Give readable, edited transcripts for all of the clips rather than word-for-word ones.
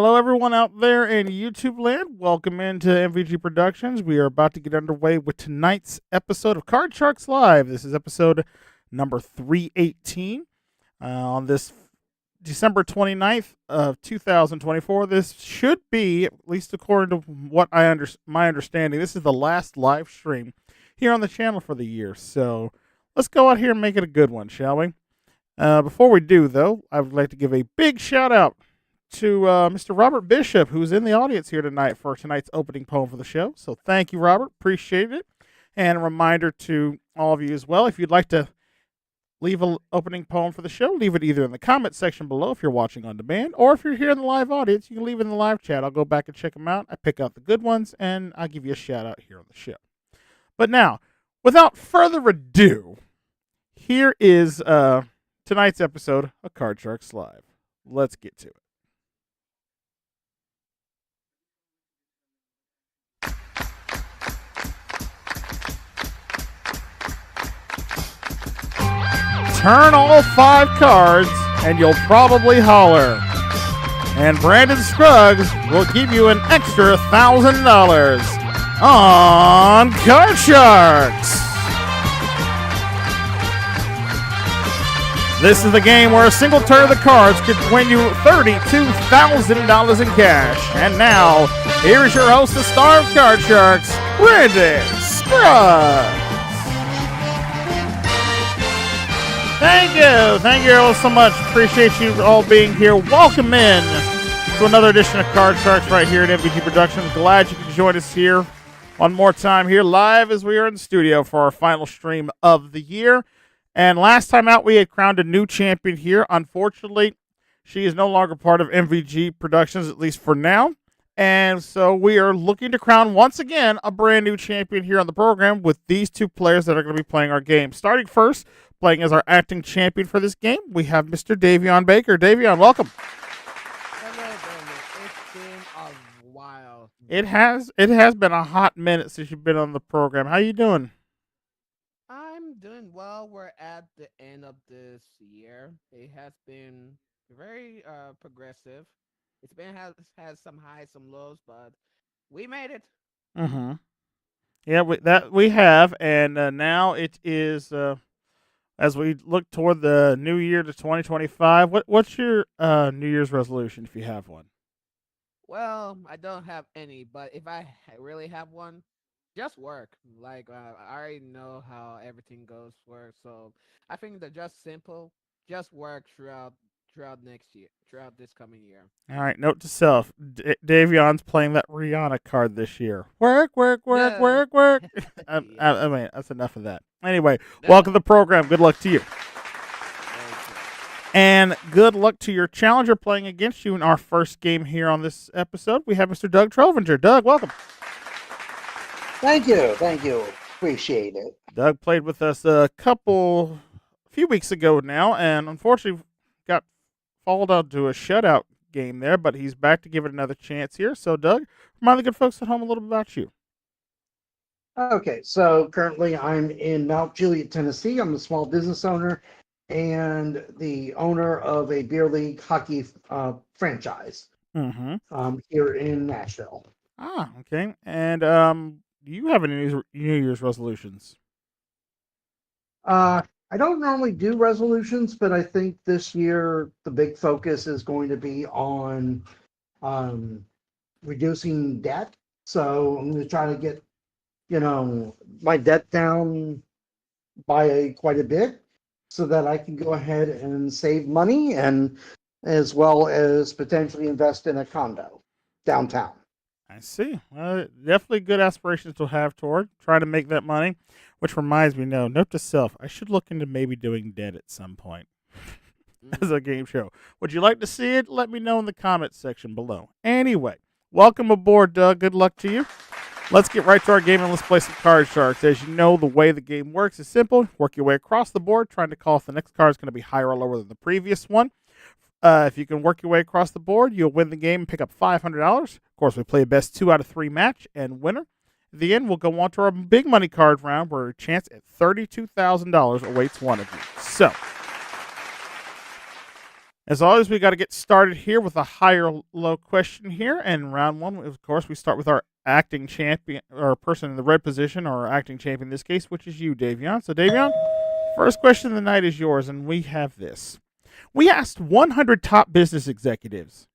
Hello, everyone out there in YouTube land. Welcome into MVG Productions. We are about to get underway with tonight's episode of Card Sharks Live. This is episode number 318 on this December 29th of 2024. This should be, at least according to what my understanding, this is the last live stream here on the channel for the year. So let's go out here and make it a good one, shall we? Before we do, though, I would like to give a big shout out to Mr. Robert Bishop, who's in the audience here tonight for tonight's opening poem for the show. So thank you, Robert. Appreciate it. And a reminder to all of you as well, if you'd like to leave an opening poem for the show, leave it either in the comment section below if you're watching on demand, or if you're here in the live audience, you can leave it in the live chat. I'll go back and check them out. I pick out the good ones, and I'll give you a shout out here on the show. But now, without further ado, here is tonight's episode of Card Sharks Live. Let's get to it. Turn all 5 cards, and you'll probably holler. And Brandon Scruggs will give you an extra $1,000 on Card Sharks. This is the game where a single turn of the cards could win you $32,000 in cash. And now, here's your host, the star of Card Sharks, Brandon Scruggs. Thank you all so much. Appreciate you all being here. Welcome in to another edition of Card Sharks right here at MVG Productions. Glad you could join us here one more time here live as we are in the studio for our final stream of the year. And last time out, we had crowned a new champion here. Unfortunately, she is no longer part of MVG Productions, at least for now. And so we are looking to crown once again a brand new champion here on the program with these 2 players that are going to be playing our game. Starting first, playing as our acting champion for this game, we have Mr. Davion Baker. Davion, welcome. Hello, Brandon. It's been a while. It has been a hot minute since you've been on the program. How you doing? I'm doing well. We're at the end of this year. It has been very progressive. It's been has some highs, some lows, but we made it. Mm-hmm. Yeah, we have, and now it is as we look toward the new year to 2025. What's your New Year's resolution if you have one? Well, I don't have any, but if I really have one, just work. Like I already know how everything goes for, so I think they're just simple. Just work throughout next year, throughout this coming year. All right, note to self: Davion's playing that Rihanna card this year. Work, work, work, Yeah. work, work. I mean, that's enough of that. Anyway, welcome to the program. Good luck to you. And good luck to your challenger playing against you in our first game here on this episode. We have Mr. Doug Trovinger. Doug, welcome. Thank you. Appreciate it. Doug played with us a few weeks ago now, and unfortunately got followed out to a shutout game there, but he's back to give it another chance here. So, Doug, remind the good folks at home a little bit about you. Okay, so currently I'm in Mount Juliet, Tennessee. I'm a small business owner and the owner of a beer league hockey franchise here in Nashville. Ah, okay. And do you have any New Year's resolutions? I don't normally do resolutions, but I think this year the big focus is going to be on reducing debt. So I'm going to try to get, my debt down by quite a bit so that I can go ahead and save money and as well as potentially invest in a condo downtown. I see. Definitely good aspirations to have toward trying to make that money, which reminds me, note to self, I should look into maybe doing debt at some point as a game show. Would you like to see it? Let me know in the comments section below. Anyway, welcome aboard, Doug. Good luck to you. Let's get right to our game and let's play some Card Sharks. As you know, the way the game works is simple. Work your way across the board, trying to call if the next card is going to be higher or lower than the previous one. If you can work your way across the board, you'll win the game and pick up $500. Of course, we play a best 2 out of 3 match, and winner. At the end, we'll go on to our big money card round where a chance at $32,000 awaits one of you. So, As always, we got to get started here with a higher low question here. And round one, of course, we start with our acting champion, or person in the red position, or acting champion in this case, which is you, Davion. So, Davion, first question of the night is yours, and we have this. We asked 100 top business executives,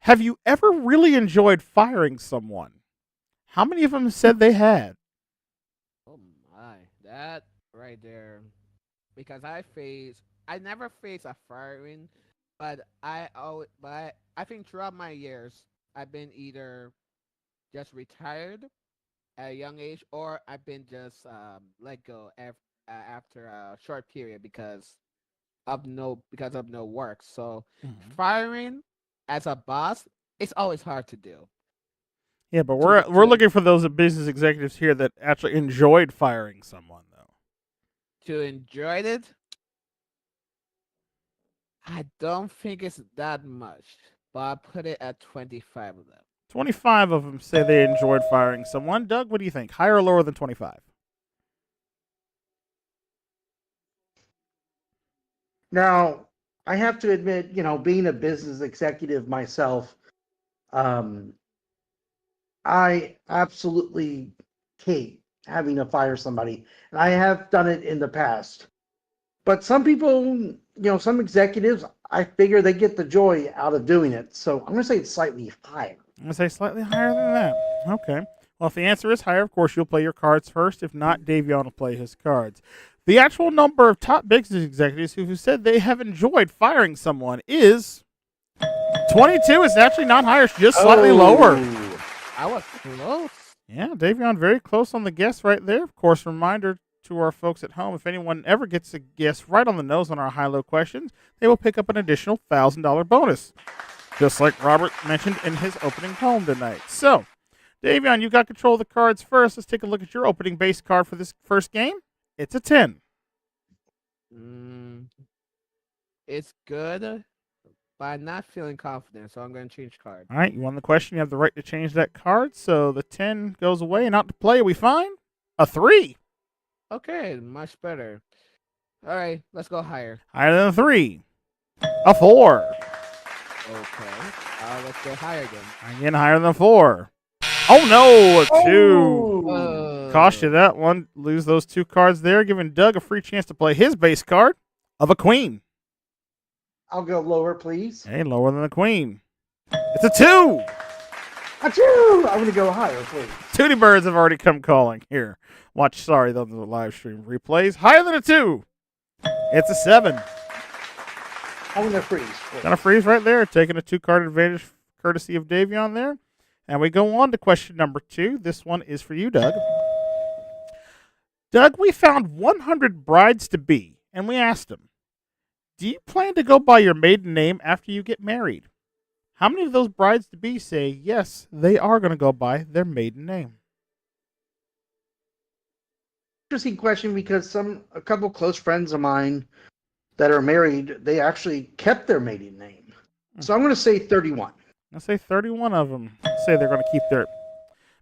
have you ever really enjoyed firing someone? How many of them said they had? Oh my, that right there. Because I never face a firing, but I think throughout my years, I've been either just retired at a young age, or I've been just let go after a short period because of no work. So firing as a boss, it's always hard to do. Yeah, but To we're looking for those business executives here that actually enjoyed firing someone, though. to enjoy it, I don't think it's that much, but I put it at 25 of them. 25 of them say they enjoyed firing someone. Doug, what do you think? Higher or lower than 25? Now, I have to admit, being a business executive myself, um, I absolutely hate having to fire somebody, and I have done it in the past. But some people, some executives, I figure they get the joy out of doing it. So I'm going to say it's slightly higher. I'm going to say slightly higher than that. Okay. Well, if the answer is higher, of course, you'll play your cards first. If not, Davion will play his cards. The actual number of top business executives who said they have enjoyed firing someone is 22. It's actually not higher. It's just slightly lower. I was close. Yeah, Davion, very close on the guess right there. Of course, reminder to our folks at home, if anyone ever gets a guess right on the nose on our high-low questions, they will pick up an additional $1,000 bonus, just like Robert mentioned in his opening poem tonight. So, Davion, you got control of the cards first. Let's take a look at your opening base card for this first game. It's a 10. It's good, but I'm not feeling confident, so I'm going to change card. All right, you won the question. You have the right to change that card. So the 10 goes away, and out to play, we find a 3. Okay, much better. All right, let's go higher. Higher than a 3. A 4. Okay, let's go higher again. Again, higher than a 4. Oh, no, a 2. Oh. Cost you that one. Lose those 2 cards there, giving Doug a free chance to play his base card of a queen. I'll go lower, please. Hey, lower than the queen. It's a 2. Achoo! I'm going to go higher, please. Tootie Birds have already come calling. Here, watch, on the live stream replays. Higher than a 2. It's a 7. I'm going to freeze. Please. Gonna freeze right there, taking a 2-card advantage courtesy of Davion there. And we go on to question number 2. This one is for you, Doug. Doug, we found 100 brides-to-be, and we asked them, do you plan to go by your maiden name after you get married? How many of those brides-to-be say, yes, they are going to go by their maiden name? Interesting question, because a couple close friends of mine that are married, they actually kept their maiden name. So I'm going to say 31. I'll say 31 of them say they're going to keep their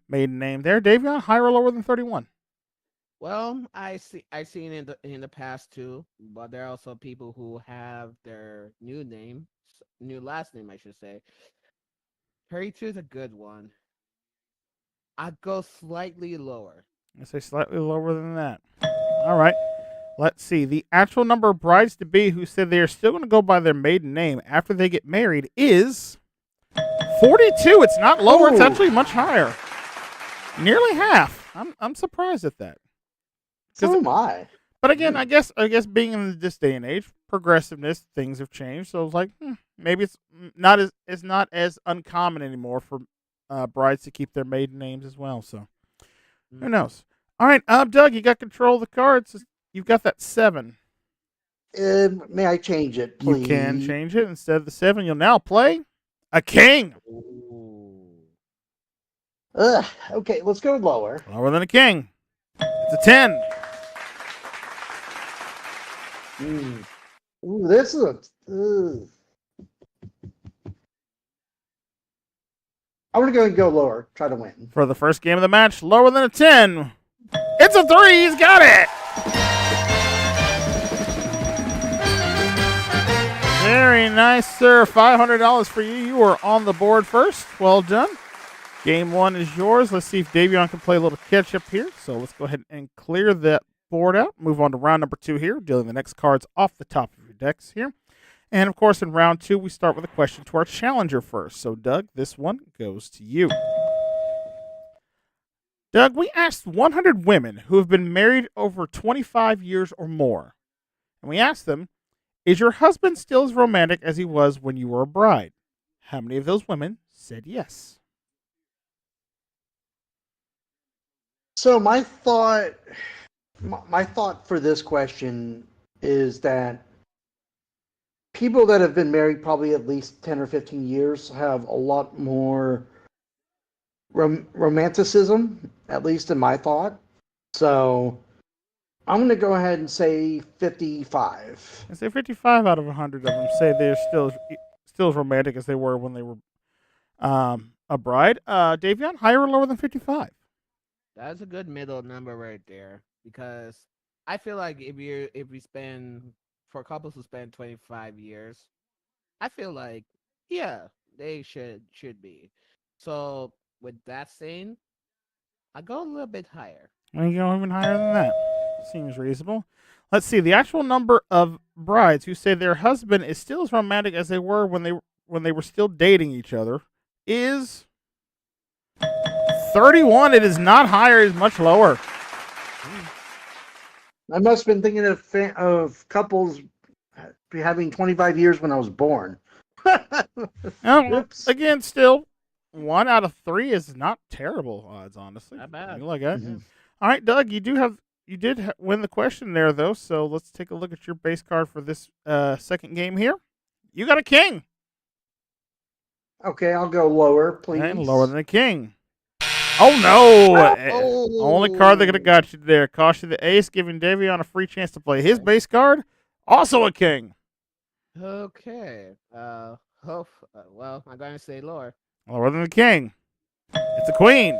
maiden name there. Davion, higher or lower than 31? Well, I've seen in the past too, but there are also people who have their new last name, I should say. 32 is a good one. I'd go slightly lower. I say slightly lower than that. All right. Let's see. The actual number of brides-to-be who said they are still going to go by their maiden name after they get married is 42. It's not lower. It's actually much higher. Nearly half. I'm surprised at that. So am I. But again, I guess being in this day and age, progressiveness, things have changed. So it's like maybe it's not as uncommon anymore for brides to keep their maiden names as well. So who knows? All right, Doug, you got control of the cards. You've got that 7. May I change it, please? You can change it. Instead of the 7, you'll now play a king. Okay, let's go lower. Lower than a king. It's a 10. Ooh, this is I'm going to go lower. Try to win. For the first game of the match, lower than a 10. It's a 3. He's got it. Very nice, sir. $500 for you. You are on the board first. Well done. Game one is yours. Let's see if Davion can play a little catch up here. So let's go ahead and clear that board out. Move on to round number 2 here, dealing the next cards off the top of your decks here. And of course, in round 2, we start with a question to our challenger first. So, Doug, this one goes to you. Doug, we asked 100 women who have been married over 25 years or more. And we asked them, is your husband still as romantic as he was when you were a bride? How many of those women said yes? So my thought for this question is that people that have been married probably at least 10 or 15 years have a lot more romanticism, at least in my thought. So I'm going to go ahead and say 55. I say 55 out of 100 of them say they're still as romantic as they were when they were a bride. Davion, higher or lower than 55? That's a good middle number right there, because I feel like if we spend, for couples who spend 25 years, I feel like, yeah, they should be. So with that saying, I go a little bit higher. And you go even higher than that. Seems reasonable. Let's see. The actual number of brides who say their husband is still as romantic as they were when they were still dating each other is 31. It is not higher. It is much lower. I must have been thinking of couples having 25 years when I was born. Oops. Again, still 1 out of 3 is not terrible odds, honestly. Not bad. You look at. Mhm. All right, Doug, you did win the question there, though. So let's take a look at your base card for this second game here. You got a king. Okay, I'll go lower, please. And lower than a king. Oh, no. Oh. Only card that could have got you there. Cost you the ace, giving Davion a free chance to play his base card. Also a king. Okay. Well, I'm going to say lower. Lower than the king. It's a queen.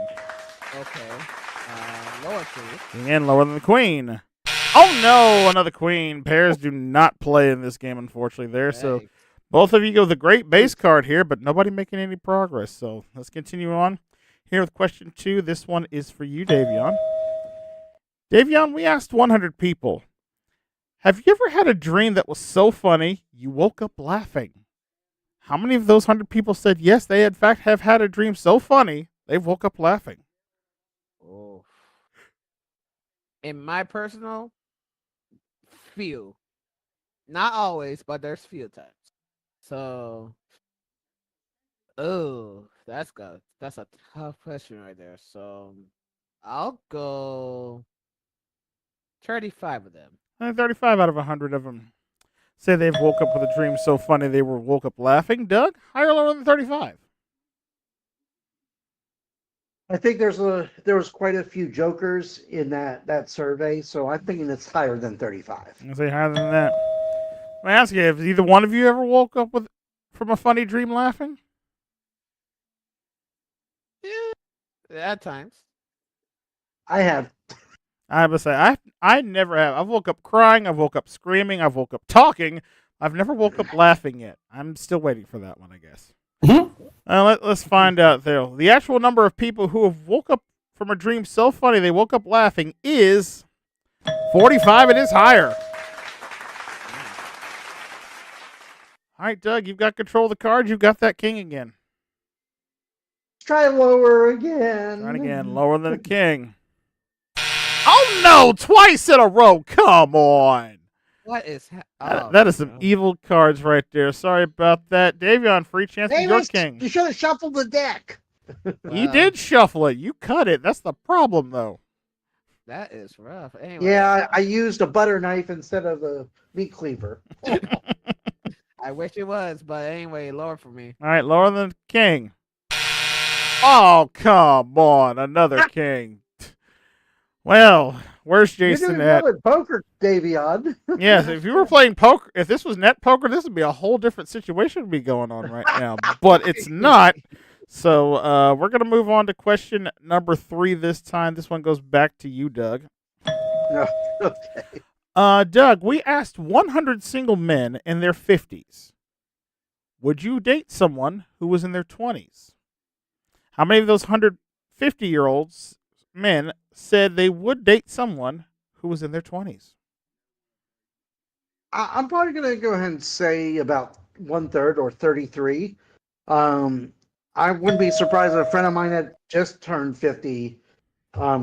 Okay. Lower, please. Again, lower than the queen. Oh, no. Another queen. Pairs do not play in this game, unfortunately, there. So Hey. both of you go the great base card here, but nobody making any progress. So let's continue on here with question 2. This one is for you, Davion. Davion, we asked 100 people, have you ever had a dream that was so funny you woke up laughing? How many of those 100 people said yes, they in fact have had a dream so funny they woke up laughing? Oh. In my personal, few. Not always, but there's few times. So, that's good. That's a tough question right there. So, I'll go 35 of them. 35 out of 100 of them say they've woke up with a dream so funny they woke up laughing. Doug, higher or lower than 35? I think there was quite a few jokers in that survey, so I'm thinking it's higher than 35. I'm going to say higher than that. Let me ask you, have either one of you ever woke up from a funny dream laughing? Yeah, at times. I have. I would say I never have. I've woke up crying. I've woke up screaming. I've woke up talking. I've never woke up laughing yet. I'm still waiting for that one, I guess. Let's find out there. The actual number of people who have woke up from a dream so funny they woke up laughing is 45. It is higher. All right, Doug, you've got control of the cards. You've got that king again. Try lower again. Try it again. Lower than a king. Oh, no. Twice in a row. Come on. What is that is some evil cards right there. Sorry about that. Davion, free chance with your king. You should have shuffled the deck. You did shuffle it. You cut it. That's the problem, though. That is rough. Anyway, Yeah, I used a butter knife instead of a meat cleaver. I wish it was, but anyway, lower for me. All right, lower than the king. Oh, come on. Another king. Well, where's Jason You're at? doing well at poker, Davion. Yes, if you were playing poker, if this was net poker, this would be a whole different situation to be going on right now. But it's not. So we're going to move on to question number 3 this time. This one goes back to you, Doug. Okay. Doug, we asked 100 single men in their 50s would you date someone who was in their 20s? How many of those 150-year-olds men said they would date someone who was in their 20s? I'm probably going to go ahead and say about 1/3 or 33. Um, I wouldn't be surprised if a friend of mine that just turned 50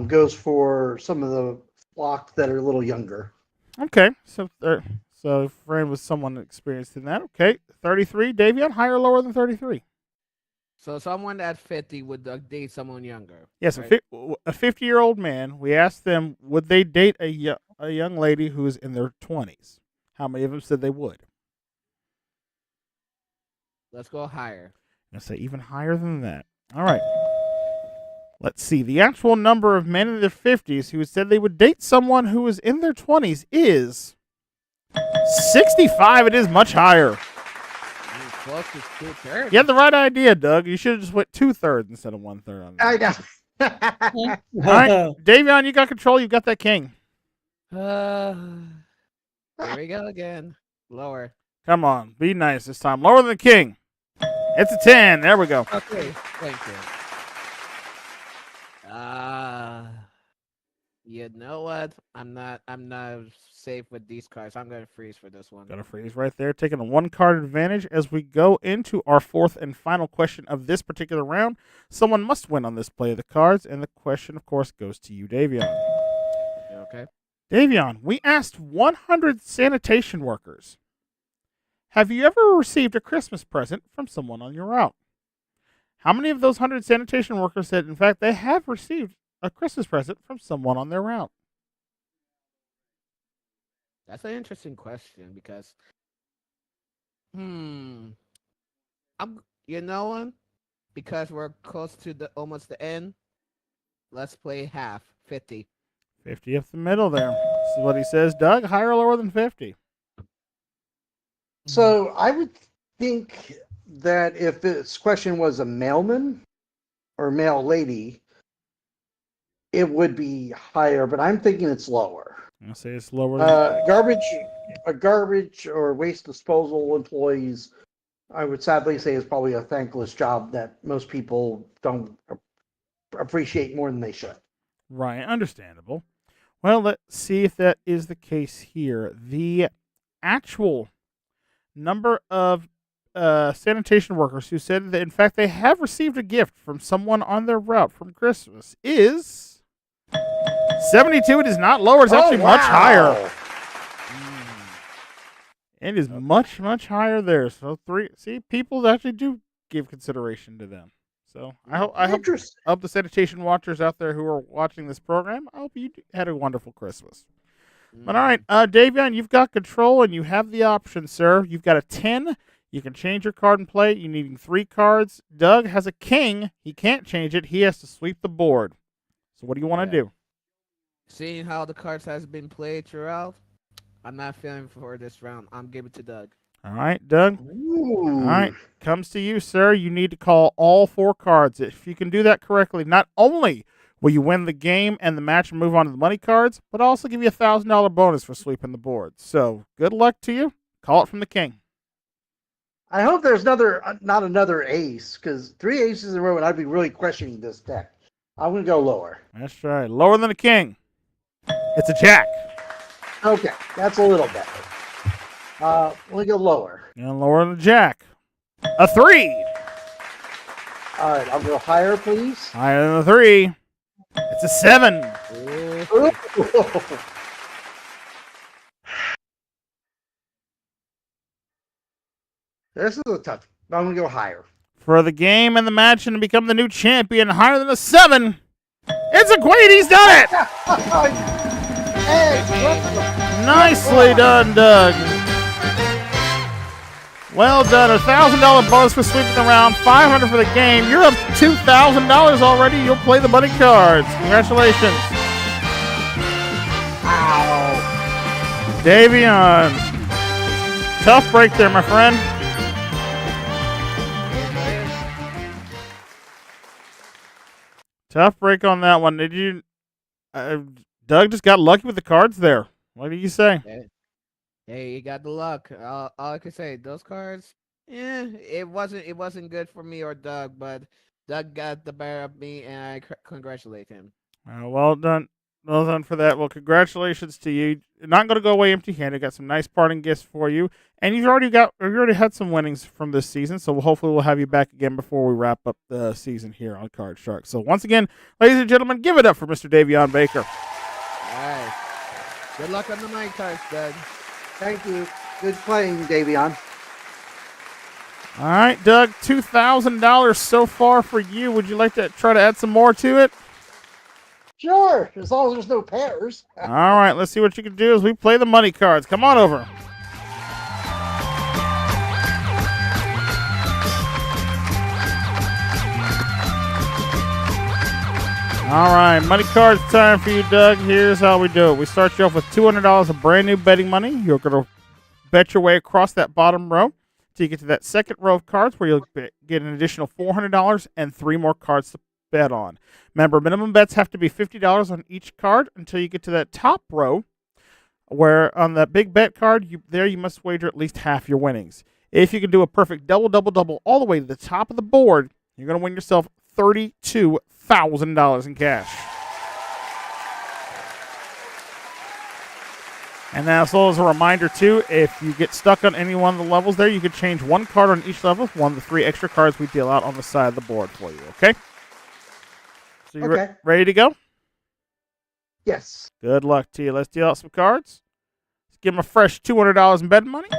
goes for some of the flock that are a little younger. Okay, so friend was someone experienced in that. Okay, 33. Davion, higher or lower than 33? So someone at 50 would date someone younger. Yes, right? a 50-year-old man. We asked them would they date a young lady who is in their 20s. How many of them said they would? Let's go higher. I say even higher than that. All right. Let's see. The actual number of men in their 50s who said they would date someone who is in their 20s is 65. It is much higher. Close to 2/3. You had the right idea, Doug. You should have just went 2/3 instead of 1/3 on that. I know. All right, Davion, you got control. You got that king. Here we go again. Lower. Come on, be nice this time. Lower than the king. It's a 10. There we go. Okay. Thank you. You know what? I'm not safe with these cards. I'm gonna freeze for this one. Got a freeze right there, taking a 1-card advantage as we go into our fourth and final question of this particular round. Someone must win on this play of the cards, and the question, of course, goes to you, Davion. Okay. Davion, we asked 100 sanitation workers, have you ever received a Christmas present from someone on your route? How many of those 100 sanitation workers said, in fact, they have received a Christmas present from someone on their route? That's an interesting question because, I'm you know what? Because we're close to almost the end. Let's play half 50. 50 up the middle there. This is what he says. Doug, higher or lower than 50? So I would think that if this question was a mailman or male lady, it would be higher, but I'm thinking it's lower. I'll say it's lower than Garbage or waste disposal employees, I would sadly say is probably a thankless job that most people don't appreciate more than they should. Right, understandable. Well, let's see if that is the case here. The actual number of sanitation workers who said that, in fact, they have received a gift from someone on their route from Christmas is 72. It is not lower. It's actually much higher. It is much, much higher there. So people actually do give consideration to them. So I hope the sanitation watchers out there who are watching this program, I hope you had a wonderful Christmas. But all right, Davion, you've got control and you have the option, sir. You've got a 10. You can change your card and play it. You're needing 3 cards. Doug has a king. He can't change it. He has to sweep the board. So what do you want to do? Seeing how the cards has been played throughout, I'm not feeling for this round. I'm giving it to Doug. All right, Doug. Ooh. All right, comes to you, sir. You need to call all 4 cards. If you can do that correctly, not only will you win the game and the match and move on to the money cards, but I'll also give you a $1,000 bonus for sweeping the board. So good luck to you. Call it from the king. I hope there's not another ace, because 3 aces in a row, and I'd be really questioning this deck. I'm going to go lower. That's right. Lower than a king. It's a jack. Okay, that's a little better. Let me go lower. And lower than a jack. A 3. All right, I'll go higher, please. Higher than a 3. It's a 7. Ooh. This is a tough. I'm going to go higher. For the game and the match and to become the new champion, higher than a 7. It's a queen. He's done it. Nicely done, Doug. Well done. $1,000 bonus for sweeping the round. $500 for the game. You're up $2,000 already. You'll play the money cards. Congratulations. Ow. Davion. Tough break there, my friend. Tough break on that one. Did you? Doug just got lucky with the cards there. What do you say? Hey, you got the luck. All I can say, those cards, Yeah, it wasn't good for me or Doug, but Doug got the better of me, and I congratulate him. Well done. Well done for that. Well, congratulations to you. You're not going to go away empty-handed. Got some nice parting gifts for you, and you already had some winnings from this season. So hopefully we'll have you back again before we wrap up the season here on Card Shark. So once again, ladies and gentlemen, give it up for Mr. Davion Baker. All right. Good luck on the night cards, Doug. Thank you. Good playing, Davion. All right, Doug, $2,000 so far for you. Would you like to try to add some more to it? Sure, as long as there's no pairs. All right, let's see what you can do as we play the money cards. Come on over. All right, money cards time for you, Doug. Here's how we do it. We start you off with $200 of brand new betting money. You're going to bet your way across that bottom row till you get to that second row of cards where you'll get an additional $400 and 3 more cards to bet on. Remember, minimum bets have to be $50 on each card until you get to that top row where on the big bet card, you must wager at least half your winnings. If you can do a perfect double, double, double all the way to the top of the board, you're going to win yourself $32,000 in cash. And also as a reminder, too, if you get stuck on any one of the levels there, you can change one card on each level, one of the 3 extra cards we deal out on the side of the board for you, okay? So you ready to go? Yes. Good luck to you. Let's deal out some cards. Let's give them a fresh $200 in betting money.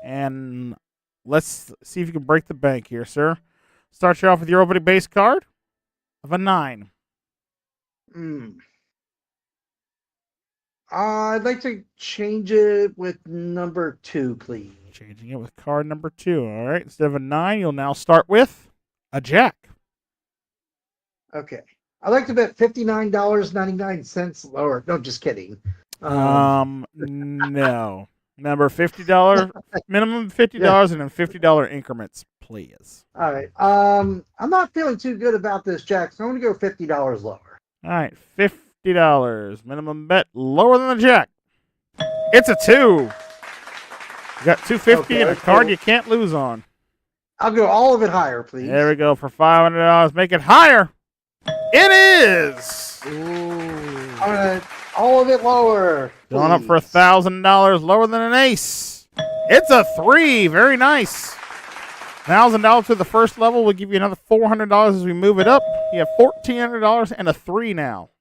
And let's see if you can break the bank here, sir. Start you off with your opening base card of a 9. I'd like to change it with number 2, please. Changing it with card number 2. All right. Instead of a 9, you'll now start with a jack. Okay. I'd like to bet $59.99 lower. No, just kidding. No. Remember, $50 minimum $50 and then $50 increments, please. All right. I'm not feeling too good about this, Jack, so I'm going to go $50 lower. All right, $50 minimum bet lower than the jack. It's a 2. You got $250 and a card you can't lose on. I'll go all of it higher, please. There we go for $500. Make it higher. It is. Ooh. All right, all of it lower. Please. Going up for $1,000 lower than an ace. It's a 3. Very nice. $1,000 to the first level will give you another $400 as we move it up. You have $1,400 and a 3 now.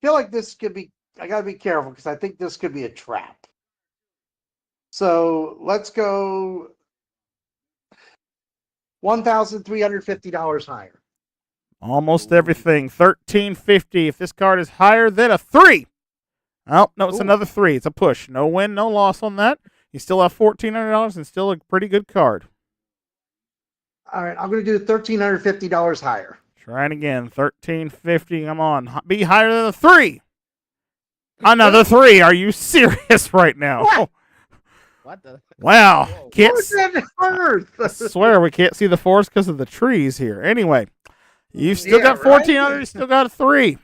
I feel like this could be, I got to be careful because I think this could be a trap. So let's go $1,350 higher. Almost everything. $1,350. If this card is higher than a 3. Oh, no, it's another 3. It's a push. No win, no loss on that. You still have $1,400 and still a pretty good card. All right, I'm going to do $1,350 higher. Try it again. $1,350. Come on. Be higher than a 3. Another 3. Are you serious right now? What? What the? Wow. Can't I swear we can't see the forest because of the trees here. Anyway, you've still got $1,400. Right? You still got a 3.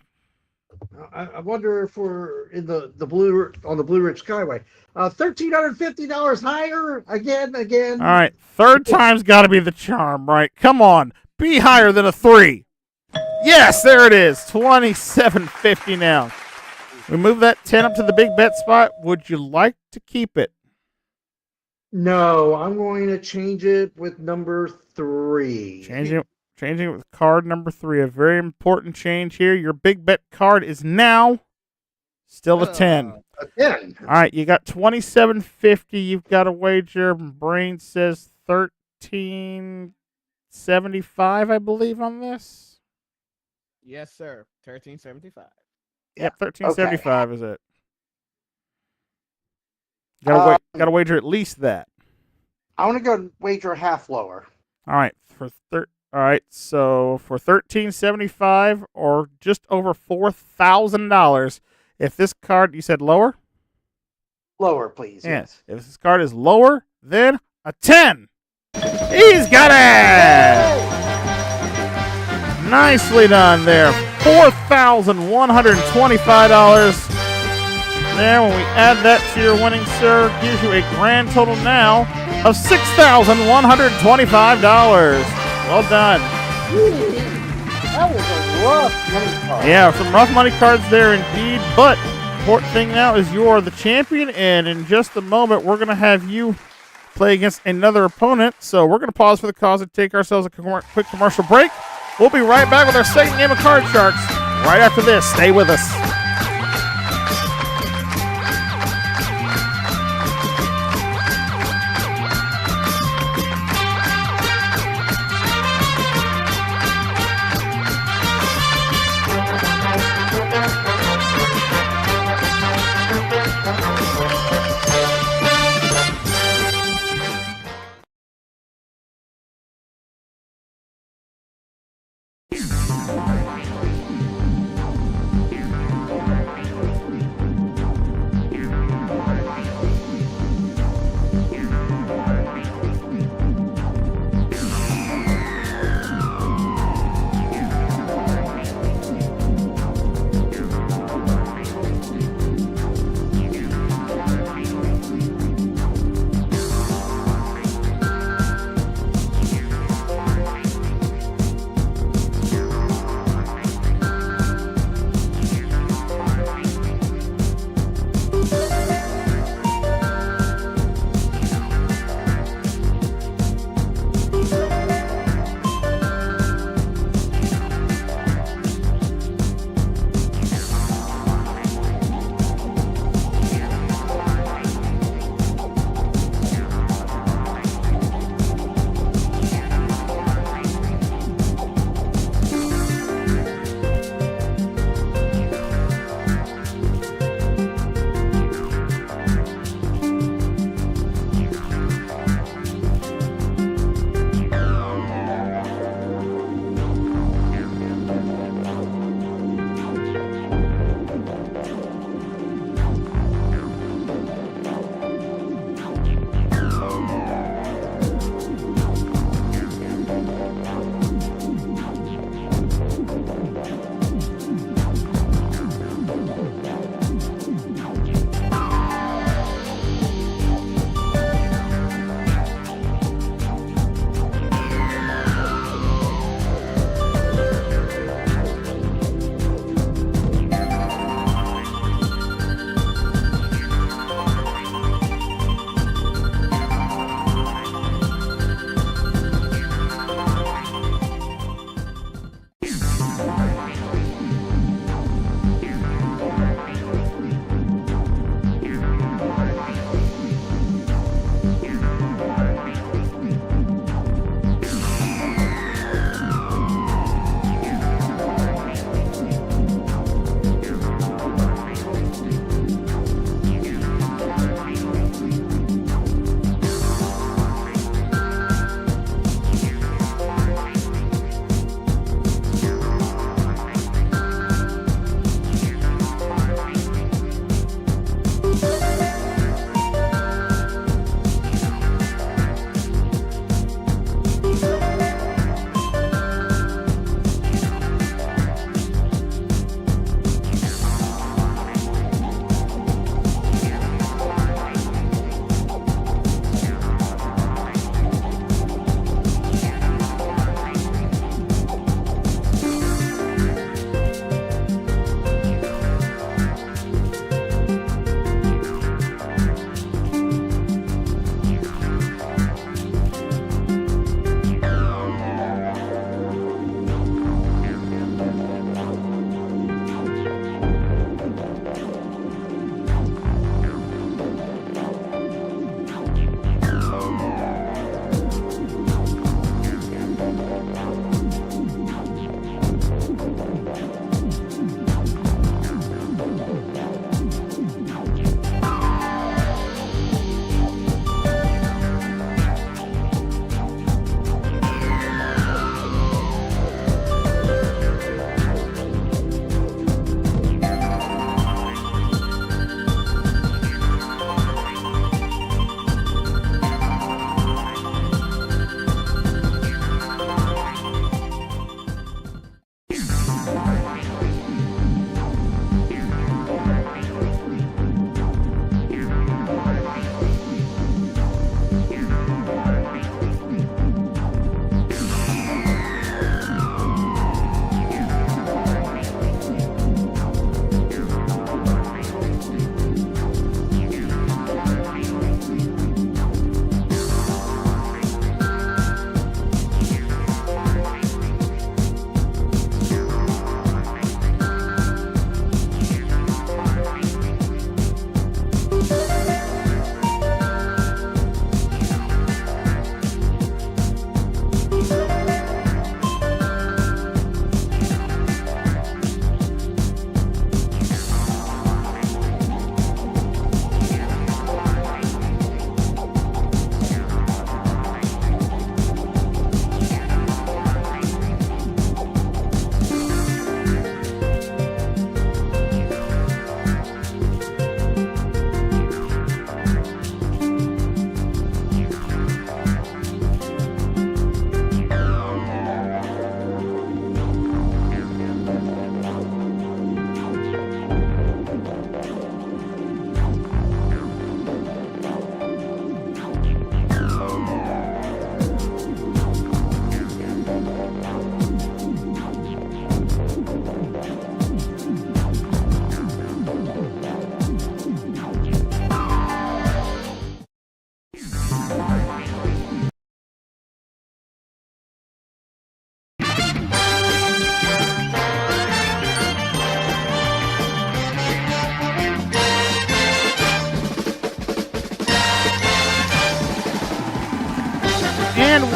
I wonder if we're in the blue on the Blue Ridge Skyway. $1,350 higher again. All right, third time's got to be the charm, right? Come on, be higher than a 3. Yes, there it is. $2,750 now. We move that 10 up to the big bet spot. Would you like to keep it? No, I'm going to change it with number 3. Changing it with card number 3. A very important change here. Your big bet card is now still a 10. A 10. All right, you got $2,750. You've got a wager. Brain says $1,375, I believe, on this. Yes, sir. $1,375. Yep, $1,375 is it. Got to wager at least that. I want to go wager half lower. All right, so for $1,375 or just over $4,000, if this card, you said lower? Lower, please. Yes. If this card is lower than a 10, he's got it! Nicely done there. $4,125. there, when we add that to your winnings, sir, gives you a grand total now of $6,125. Well done. That was a rough money card. Yeah, some rough money cards there indeed, but important thing now is you are the champion, and in just a moment, we're going to have you play against another opponent. So we're going to pause for the cause and take ourselves a quick commercial break. We'll be right back with our second game of Card Sharks right after this. Stay with us.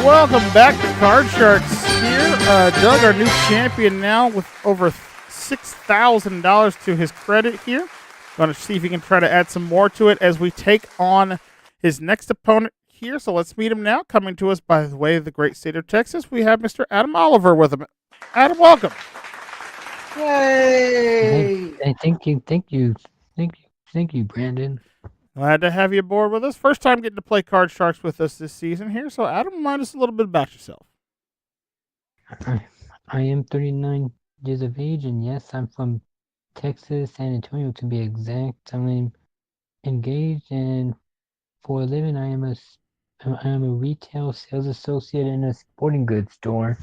Welcome back to Card Sharks here. Doug, our new champion now with over $6,000 to his credit here. Going to see if he can try to add some more to it as we take on his next opponent here. So let's meet him now. Coming to us by the way of the great state of Texas, we have Mr. Adam Oliver with him. Adam, welcome. Yay! Hey, thank you, Brandon. Glad to have you aboard with us. First time getting to play Card Sharks with us this season here. So Adam, remind us a little bit about yourself. I am 39 years of age, and yes, I'm from Texas, San Antonio to be exact. I'm engaged, and for a living, I am a retail sales associate in a sporting goods store.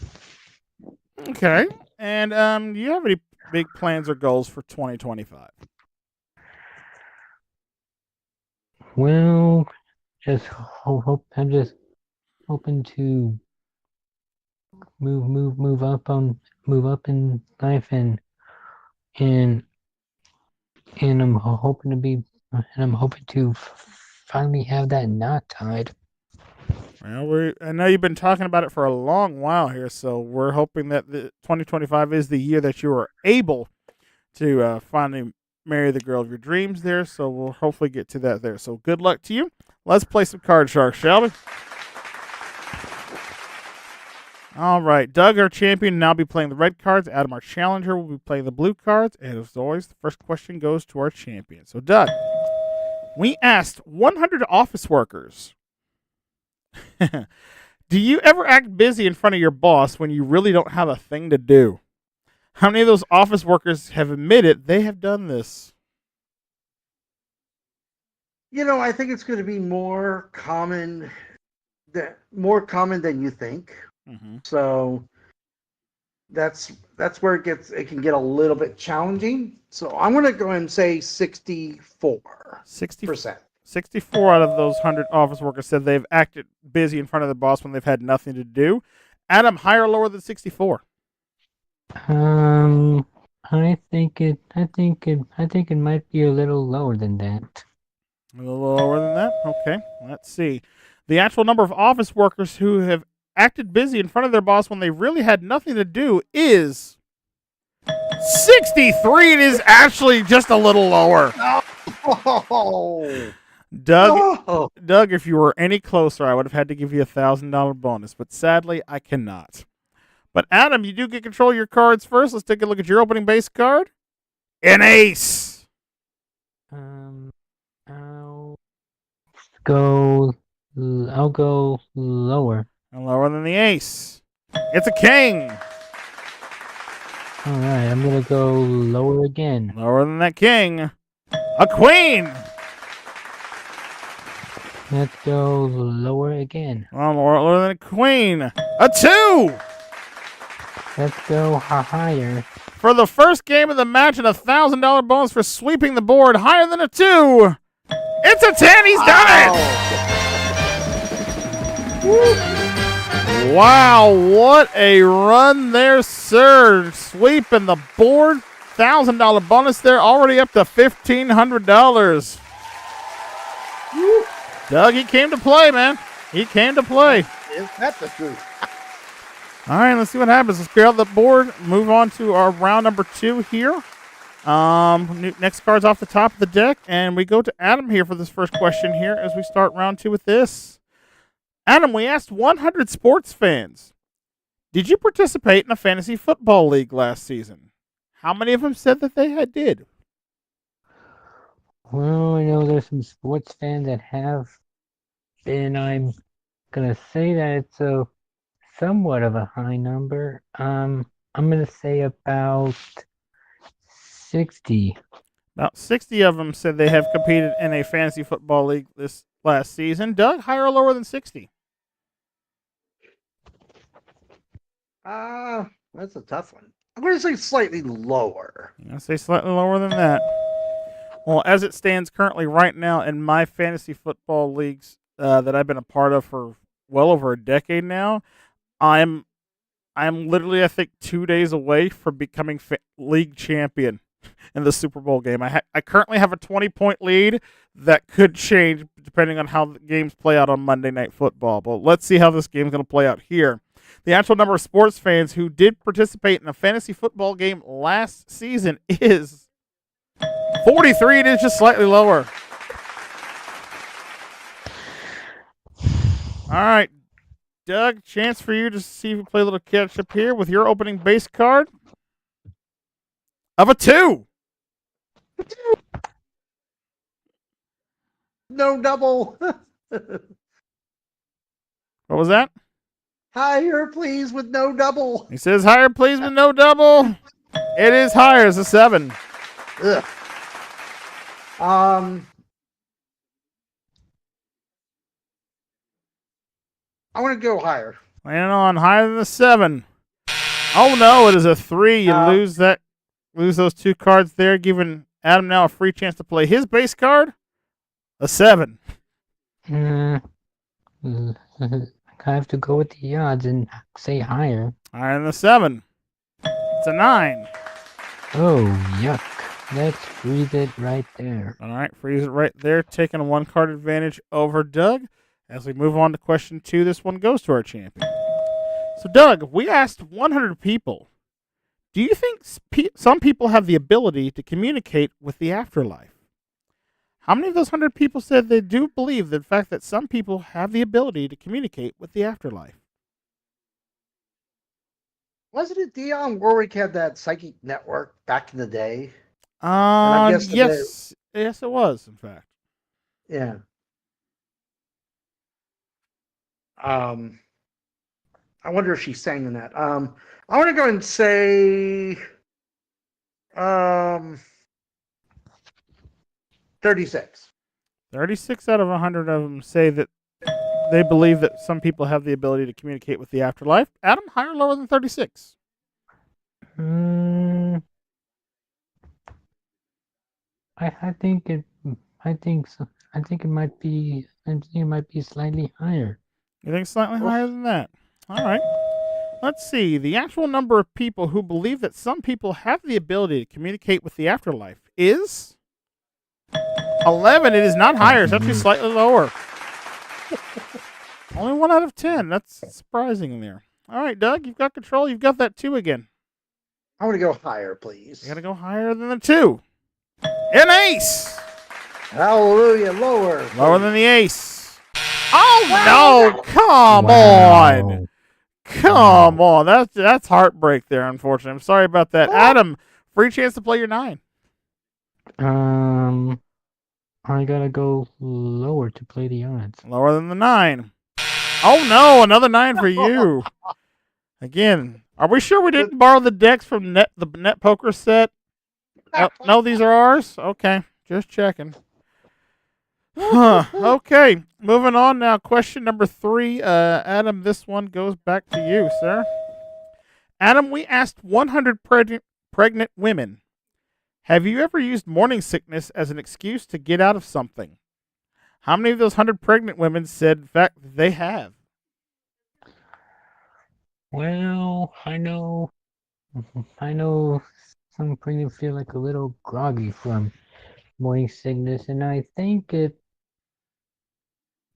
Okay. And do you have any big plans or goals for 2025? Well, I'm just hoping to move up in life, and I'm hoping to finally have that knot tied. Well, I know you've been talking about it for a long while here, so we're hoping that the 2025 is the year that you are able to finally marry the girl of your dreams there. So we'll hopefully get to that there. So good luck to you. Let's play some Card Sharks, shall we? All right, Doug, our champion, now be playing the red cards. Adam, our challenger, will be playing the blue cards. And as always, the first question goes to our champion. So, Doug, we asked 100 office workers, do you ever act busy in front of your boss when you really don't have a thing to do? How many of those office workers have admitted they have done this? I think it's going to be more common than you think. Mm-hmm. So that's where it can get a little bit challenging. So I'm going to go and say 64%. 64 out of those 100 office workers said they've acted busy in front of the boss when they've had nothing to do. Adam, higher or lower than 64? I think it might be a little lower than that. A little lower than that? Okay, let's see. The actual number of office workers who have acted busy in front of their boss when they really had nothing to do is 63. It is actually just a little lower. Oh, Doug, if you were any closer, I would have had to give you $1,000 bonus, but sadly, I cannot. But Adam, you do get control of your cards first. Let's take a look at your opening base card. An ace. I'll go lower. And lower than the ace. It's a king. All right, I'm gonna go lower again. Lower than that king. A queen. Let's go lower again. Well, lower than a queen. A 2. Let's go higher. For the first game of the match and $1,000 bonus for sweeping the board higher than a 2. It's a 10. He's done it. Wow, what a run there, sir. Sweeping the board. $1,000 bonus there, already up to $1,500. Doug, he came to play, man. He came to play. Is that the truth? All right, let's see what happens. Let's clear out the board. Move on to our round number 2 here. Next card's off the top of the deck, and we go to Adam here for this first question here as we start round 2 with this. Adam, we asked 100 sports fans, did you participate in a fantasy football league last season? How many of them said that they did? Well, I know there's some sports fans that have been. I'm gonna say that it's a somewhat of a high number. I'm gonna say about 60. About 60 of them said they have competed in a fantasy football league this last season. Doug, higher or lower than 60? That's a tough one. I'm going to say slightly lower. I say slightly lower than that. Well, as it stands currently right now in my fantasy football leagues that I've been a part of for well over a decade now, I'm literally, I think, 2 days away from becoming league champion. in the Super Bowl game. I currently have a 20-point lead that could change depending on how the games play out on Monday Night Football. But let's see how this game's going to play out here. The actual number of sports fans who did participate in a fantasy football game last season is 43. It is just slightly lower. All right, Doug, chance for you to see if you play a little catch up here with your opening base card of a 2. No double. What was that? Higher, please, with no double. He says higher, please, with no double. It is higher. It's a 7. Ugh. I want to go higher. Landing on higher than the 7. Oh no, it is a 3. You lose those 2 cards there, giving Adam now a free chance to play his base card. A 7. I have to go with the odds and say higher. Higher than the 7. It's a 9. Oh, yuck. Let's freeze it right there. All right, freeze it right there, taking a 1 card advantage over Doug. As we move on to question 2, this one goes to our champion. So, Doug, we asked 100 people, do you think some people have the ability to communicate with the afterlife? How many of those 100 people said they do believe the fact that some people have the ability to communicate with the afterlife? Wasn't it Dionne Warwick had that psychic network back in the day? I guess Yes, it was, in fact. Yeah. I wonder if she sang in that. I want to go and say 36. 36 out of 100 of them say that they believe that some people have the ability to communicate with the afterlife. Adam, higher or lower than 36? I think it might be slightly higher. You think slightly higher than that? All right. Let's see. The actual number of people who believe that some people have the ability to communicate with the afterlife is 11. It is not higher. It's actually slightly lower. Only 1 out of 10. That's surprising there. All right, Doug, you've got control. You've got that 2 again. I want to go higher, please. You got to go higher than the 2. An ace. Hallelujah, lower. Lower than the ace. Oh, no. Come Wow. on. Come on. That's heartbreak there, unfortunately. I'm sorry about that. Adam, free chance to play your 9. I gotta go lower to play the odds. Lower than the 9. Oh, no. Another 9 for you. Again, are we sure we didn't borrow the decks from the net poker set? No, these are ours? Okay. Just checking. Huh. Okay. Moving on now. Question number 3. Adam, this one goes back to you, sir. Adam, we asked 100 pregnant women, have you ever used morning sickness as an excuse to get out of something? How many of those 100 pregnant women said, in fact, they have? Well, I know some pregnant feel like a little groggy from morning sickness, and I think it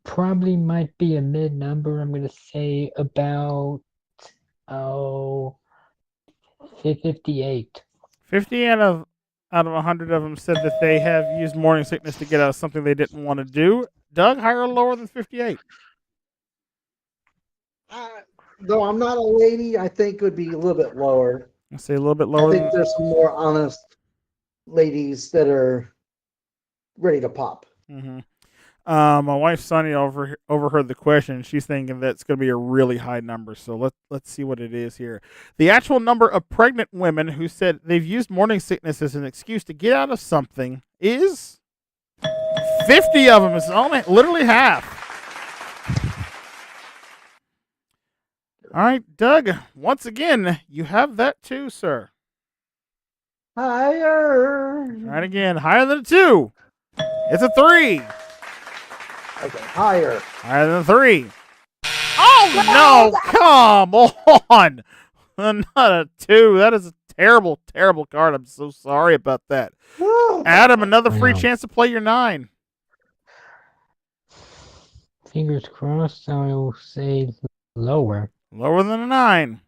probably might be a mid number. I'm gonna say about 58. 50 out of 100 of them said that they have used morning sickness to get out of something they didn't want to do. Doug, higher or lower than 58? Though I'm not a lady, I think it would be a little bit lower. I'll say a little bit lower. I think there's some more honest ladies that are ready to pop. Mm-hmm. My wife Sonny overheard the question. She's thinking that's going to be a really high number. So let's see what it is here. The actual number of pregnant women who said they've used morning sickness as an excuse to get out of something is 50 of them. It's only literally half. All right, Doug. Once again, you have that too, sir. Higher. Try it again. Higher than a 2. It's a 3. Okay, higher. Higher than a 3. Oh, no. Come on. Not a 2. That is a Terrible, terrible card. I'm so sorry about that. Woo! Adam, another free Wow. chance to play your 9. Fingers crossed, I will say lower. Lower than a 9.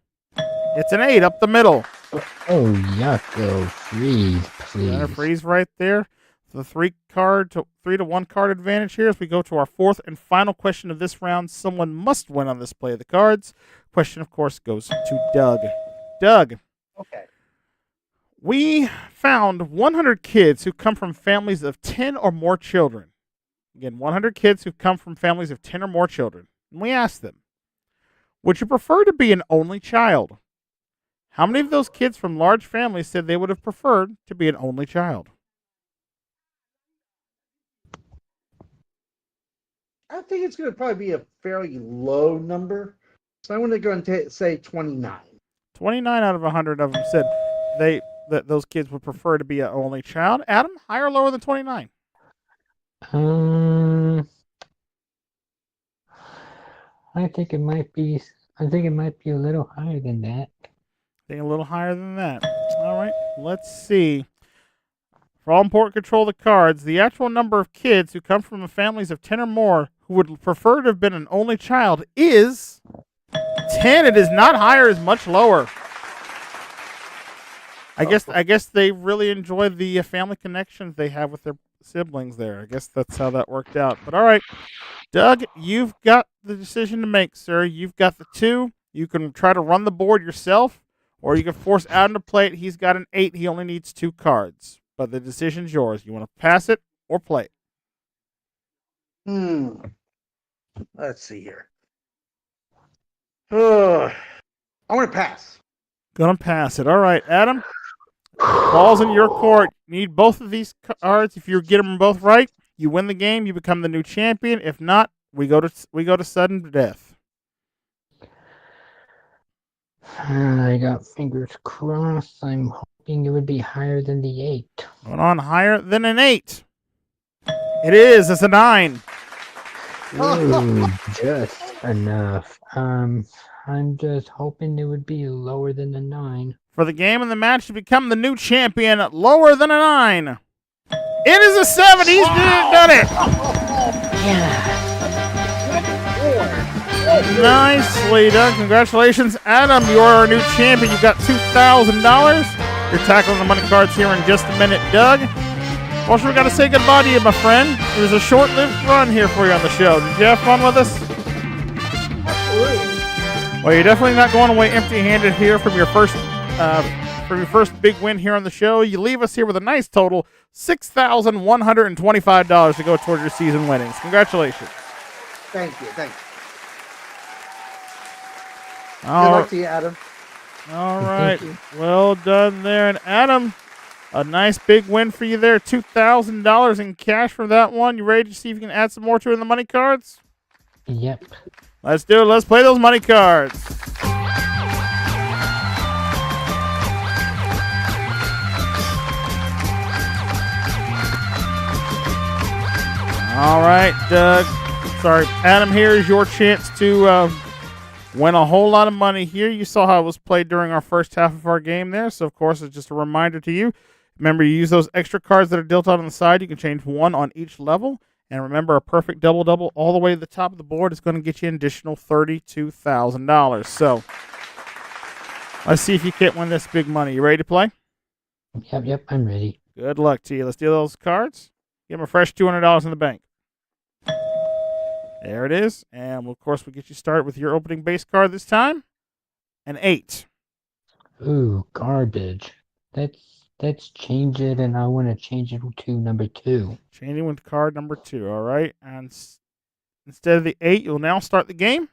It's an 8 up the middle. Oh, yucko. Freeze, Got a please. freeze right there. The 3 to 1 card advantage here as we go to our 4th and final question of this round. Someone must win on this play of the cards. Question, of course, goes to Doug. Doug, Okay. we found 100 kids who come from families of 10 or more children. Again, 100 kids who come from families of 10 or more children. And we asked them, would you prefer to be an only child? How many of those kids from large families said they would have preferred to be an only child? I think it's going to probably be a fairly low number. So I'm going to go and say 29. 29 out of 100 of them said that those kids would prefer to be an only child. Adam, higher or lower than 29? I think it might be a little higher than that. I think a little higher than that. All right, let's see. For all important control of the cards, the actual number of kids who come from the families of 10 or more who would prefer to have been an only child is 10. It is not higher, it's much lower. I guess they really enjoy the family connections they have with their siblings there. I guess that's how that worked out. But all right, Doug, you've got the decision to make, sir. You've got the 2. You can try to run the board yourself, or you can force Adam to play it. He's got an 8. He only needs 2 cards. But the decision's yours. You want to pass it or play it? Let's see here. I want to pass. Gonna pass it. All right, Adam. Ball's in your court. Need both of these cards. If you get them both right, you win the game. You become the new champion. If not, we go to sudden death. I got fingers crossed. I'm hoping it would be higher than the 8. Going on higher than an 8. It is. It's a 9. Ooh, just enough. I'm just hoping it would be lower than the 9. For the game and the match to become the new champion, lower than a 9. It is a 7. He's done it. Yeah. Nicely done. Congratulations, Adam. You are our new champion. You got $2,000. You're tackling the money cards here in just a minute, Doug. Also, we got to say goodbye to you, my friend. It was a short-lived run here for you on the show. Did you have fun with us? Absolutely. Well, you're definitely not going away empty-handed here from your first big win here on the show. You leave us here with a nice total, $6,125 to go towards your season winnings. Congratulations. Thank you. Thank you. Good All luck to you, Adam. right. Thank you. Well done there. And Adam, a nice big win for you there. $2,000 in cash for that one. You ready to see if you can add some more to it in the money cards? Yep. Let's do it. Let's play those money cards. All right, Adam, here is your chance to win a whole lot of money here. You saw how it was played during our first half of our game there. So, of course, it's just a reminder to you. Remember, you use those extra cards that are dealt out on the side. You can change 1 on each level. And remember, a perfect double-double all the way to the top of the board is going to get you an additional $32,000. So, let's see if you can't win this big money. You ready to play? Yep, I'm ready. Good luck to you. Let's deal those cards. Give them a fresh $200 in the bank. There it is. And, of course, we'll get you started with your opening base card this time. An 8. Ooh, garbage. Let's change it, and I want to change it to number 2. Changing with card number 2, all right? And instead of the 8, you'll now start the game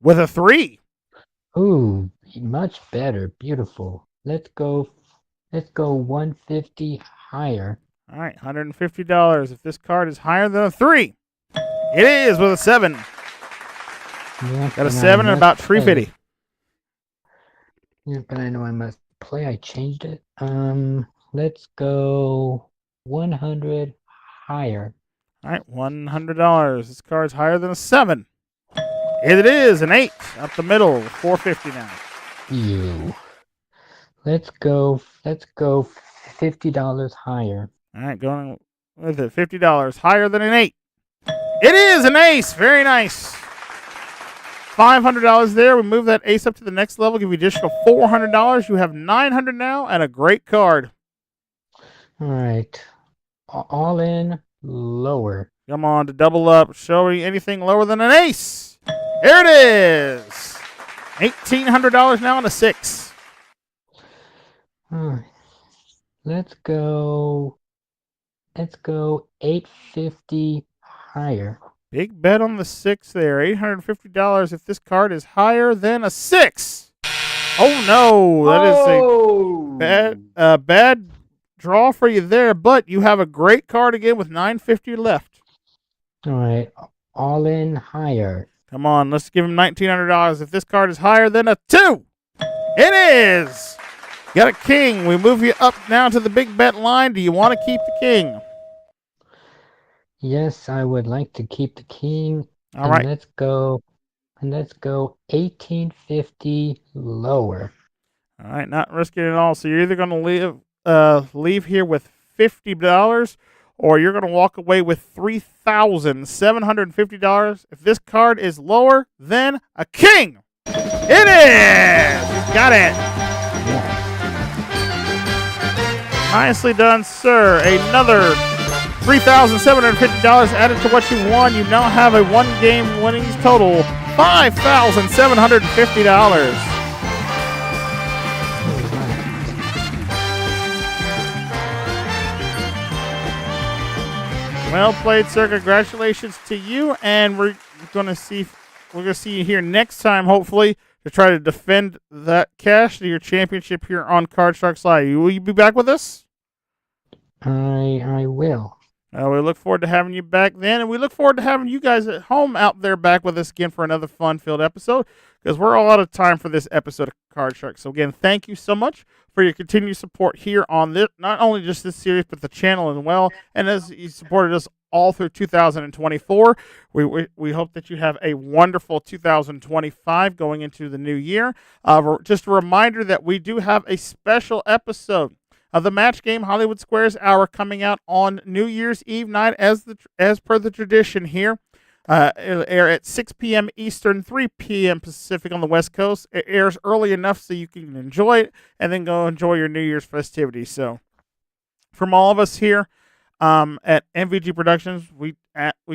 with a 3. Ooh, much better. Beautiful. Let's go 150 higher. All right, $150. If this card is higher than a 3, it is with a 7. Yeah, Got a 7 and about 350. Yeah, but I know I must play. I changed it. Let's go 100 higher. All right, $100. This card's higher than a 7. It is an 8 up the middle, $450 now. You. Let's go $50 higher. All right, going with it. $50 higher than an 8. It is an ace. Very nice. $500 there. We move that ace up to the next level. Give you additional $400. You have $900 now and a great card. All right. All in lower. Come on to double up. Show me anything lower than an ace. There it is. $1,800 now and a 6. All right. Let's go 850 higher. Big bet on the 6 there. $850 if this card is higher than a 6. Oh no, that is a bad draw for you there, but you have a great card again with $950 left. All right. All in higher. Come on, let's give him $1,900 if this card is higher than a 2. It is. Got a king. We move you up now to the big bet line. Do you want to keep the king? Yes, I would like to keep the king. All right. Let's go 1850 lower. All right, not risking it all. So you're either going to leave here with $50, or you're going to walk away with $3,750 if this card is lower than a king. It is. Got it. Nicely done, sir. Another $3,750 added to what you won. You now have a one-game winnings total, $5,750. Well played, sir. Congratulations to you, and we're going to see you here next time, hopefully, to try to defend that cash to your championship here on Card Sharks Live. Will you be back with us? I will. We look forward to having you back then, and we look forward to having you guys at home out there back with us again for another fun-filled episode, because we're all out of time for this episode of Card Sharks. So again, thank you so much for your continued support here on this, not only just this series, but the channel as well, and as you supported us all through 2024. We hope that you have a wonderful 2025 going into the new year. Just a reminder that we do have a special episode of the Match Game Hollywood Squares Hour coming out on New Year's Eve night as per the tradition here. It'll air at 6 p.m. Eastern, 3 p.m. Pacific on the West Coast. It airs early enough so you can enjoy it and then go enjoy your New Year's festivities. So from all of us here at MVG Productions, we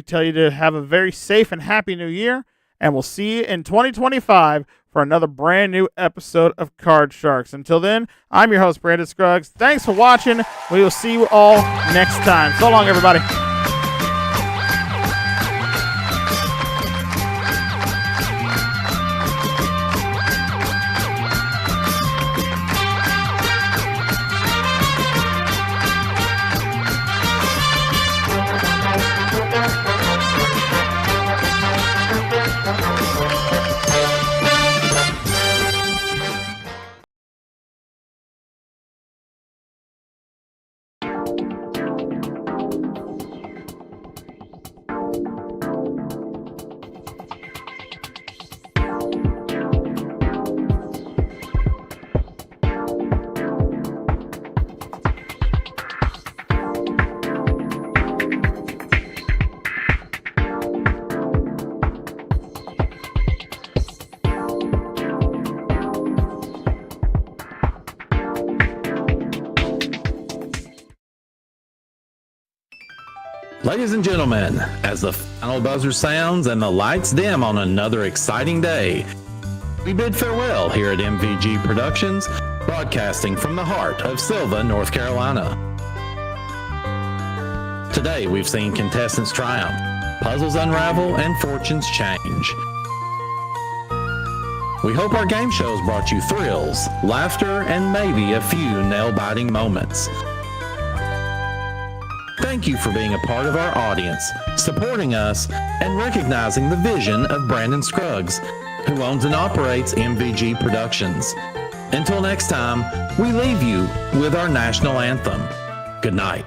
tell you to have a very safe and happy new year, and we'll see you in 2025 for another brand new episode of Card Sharks. Until then, I'm your host, Brandon Scruggs. Thanks for watching. We will see you all next time. So long, everybody. Ladies and gentlemen, as the final buzzer sounds and the lights dim on another exciting day, we bid farewell here at MVG Productions, broadcasting from the heart of Silva, North Carolina. Today we've seen contestants triumph, puzzles unravel, and fortunes change. We hope our game shows brought you thrills, laughter, and maybe a few nail-biting moments. Thank you for being a part of our audience, supporting us, and recognizing the vision of Brandon Scruggs, who owns and operates MVG Productions. Until next time, we leave you with our national anthem. Good night.